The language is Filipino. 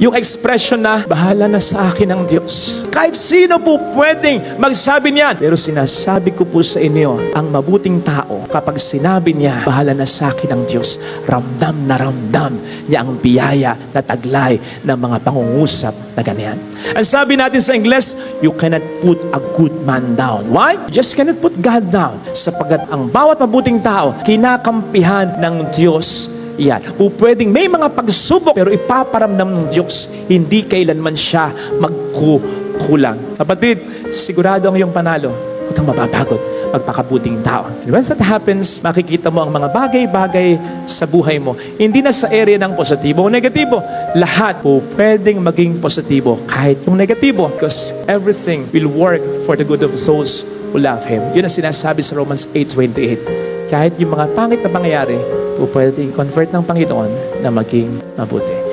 Yung expression na, bahala na sa akin ang Diyos. Kahit sino po pwedeng magsabi niyan. Pero sinasabi ko po sa inyo, ang mabuting tao, kapag sinabi niya, bahala na sa akin ang Diyos, ramdam na ramdam niya ang biyaya na taglay ng mga pangungusap na ganyan. Ang sabi natin sa Ingles, you cannot put a good man down. Why? You just cannot put God down. Sapagkat ang bawat mabuting tao, kinakampihan ng Diyos yan. O pwedeng may mga pagsubok pero ipaparamdam ng Diyos, hindi kailanman siya magkukulang. Kapatid, sigurado ang iyong panalo. Huwag kang mapapagod, magpakabuting tao. And once that happens, makikita mo ang mga bagay-bagay sa buhay mo. Hindi na sa area ng positibo o negatibo. Lahat po pwedeng maging positibo kahit yung negatibo. Because everything will work for the good of souls who love Him. Yun ang sinasabi sa Romans 8:28. Kahit yung mga pangit na pangyayari, po pwede i-convert ng Panginoon na maging mabuti.